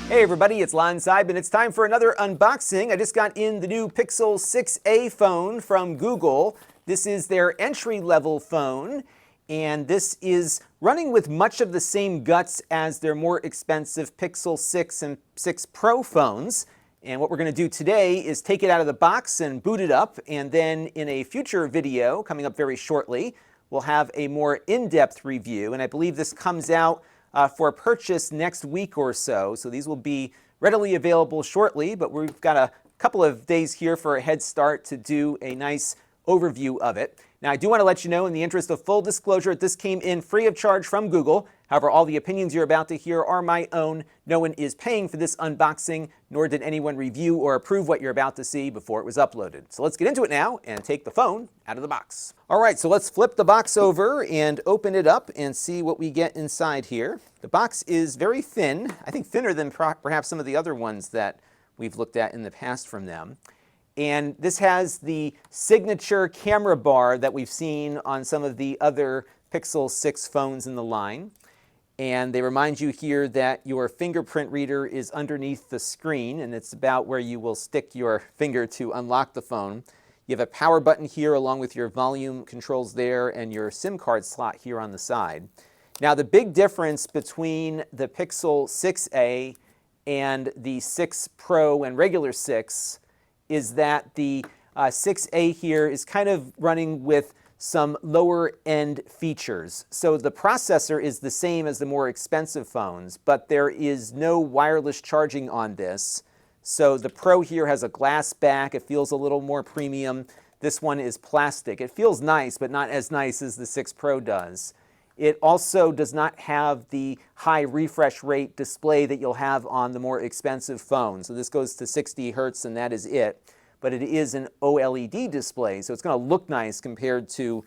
Hey everybody, it's Lon Seib, and it's time for another unboxing. I just got in the new Pixel 6a phone from Google. This is their entry-level phone, and this is running with much of the same guts as their more expensive Pixel 6 and 6 Pro phones. And what we're going to do today is take it out of the box and boot it up, and then in a future video coming up very shortly, we'll have a more in-depth review, and I believe this comes out for purchase next week or so. So these will be readily available shortly, but we've got a couple of days here for a head start to do a nice overview of it. Now, I do want to let you know, in the interest of full disclosure, this came in free of charge from Google. However, all the opinions you're about to hear are my own. No one is paying for this unboxing, nor did anyone review or approve what you're about to see before it was uploaded. So let's get into it now and take the phone out of the box. All right, so let's flip the box over and open it up and see what we get inside here. The box is very thin, I think thinner than perhaps some of the other ones that we've looked at in the past from them. And this has the signature camera bar that we've seen on some of the other Pixel 6 phones in the line. And they remind you here that your fingerprint reader is underneath the screen, and it's about where you will stick your finger to unlock the phone. You have a power button here along with your volume controls there and your SIM card slot here on the side. Now, the big difference between the Pixel 6a and the 6 Pro and regular 6 is that the 6a here is kind of running with some lower end features. So the processor is the same as the more expensive phones, but there is no wireless charging on this. So the Pro here has a glass back. It feels a little more premium. This one is plastic. It feels nice, but not as nice as the 6 Pro does. It also does not have the high refresh rate display that you'll have on the more expensive phones. So this goes to 60 Hertz and that is it. But it is an OLED display, so it's going to look nice compared to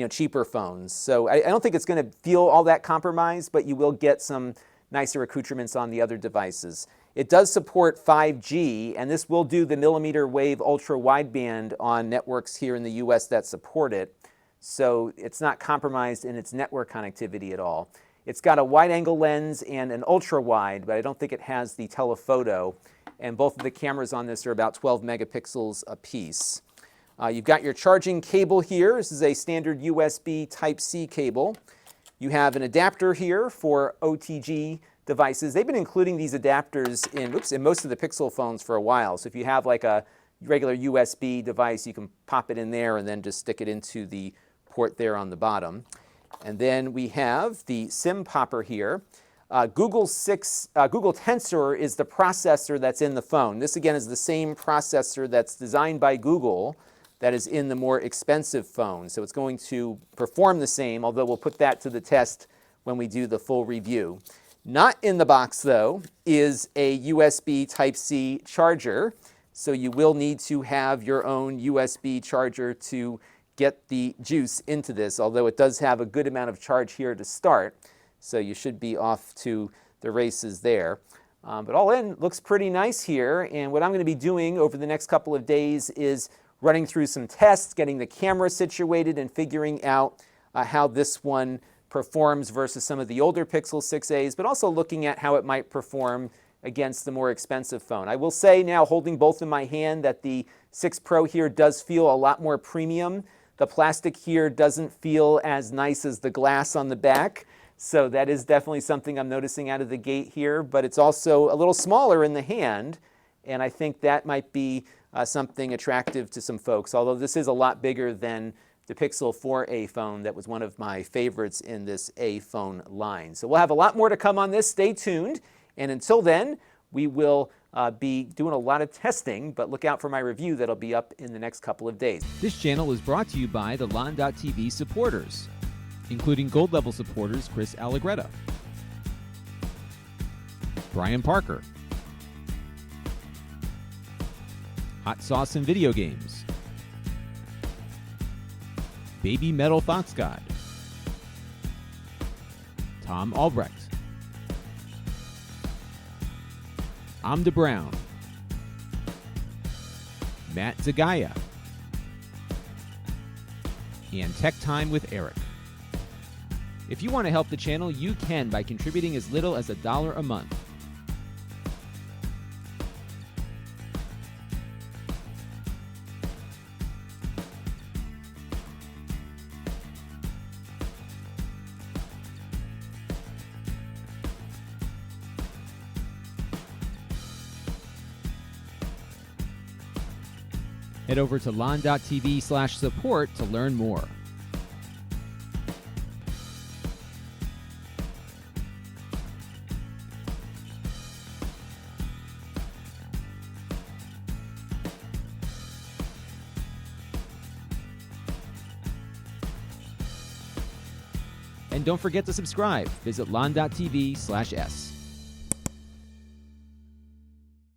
cheaper phones. So I don't think it's going to feel all that compromised, but you will get some nicer accoutrements on the other devices. It does support 5G, and this will do the millimeter wave ultra wideband on networks here in the US that support it. So it's not compromised in its network connectivity at all. It's got a wide-angle lens and an ultra-wide, but I don't think it has the telephoto. And both of the cameras on this are about 12 megapixels apiece. You've got your charging cable here. This is a standard USB Type-C cable. You have an adapter here for OTG devices. They've been including these adapters in most of the Pixel phones for a while. So if you have like a regular USB device, you can pop it in there and then just stick it into the port there on the bottom. And then we have the SIM popper here. Google Tensor is the processor that's in the phone. This again is the same processor that's designed by Google that is in the more expensive phone. So it's going to perform the same, although we'll put that to the test when we do the full review. Not in the box though is a USB Type-C charger. So you will need to have your own USB charger to get the juice into this, although it does have a good amount of charge here to start. So you should be off to the races there. But all in, looks pretty nice here. And what I'm going to be doing over the next couple of days is running through some tests, getting the camera situated, and figuring out how this one performs versus some of the older Pixel 6a's, but also looking at how it might perform against the more expensive phone. I will say now, holding both in my hand, that the 6 Pro here does feel a lot more premium. The plastic here doesn't feel as nice as the glass on the back. So that is definitely something I'm noticing out of the gate here, but it's also a little smaller in the hand, and I think that might be something attractive to some folks, although this is a lot bigger than the Pixel 4a phone that was one of my favorites in this A phone line. So we'll have a lot more to come on this. Stay tuned, and until then, we will be doing a lot of testing, but look out for my review that'll be up in the next couple of days. This channel is brought to you by the Lon.TV supporters, including gold level supporters Chris Allegretta, Brian Parker, Hot Sauce and Video Games, Baby Metal Fox God, Tom Albrecht, Amda Brown, Matt Zagaya, and Tech Time with Eric. If you want to help the channel, you can by contributing as little as $1 a month. Head over to lon.tv/support to learn more. And don't forget to subscribe. Visit lon.tv/s.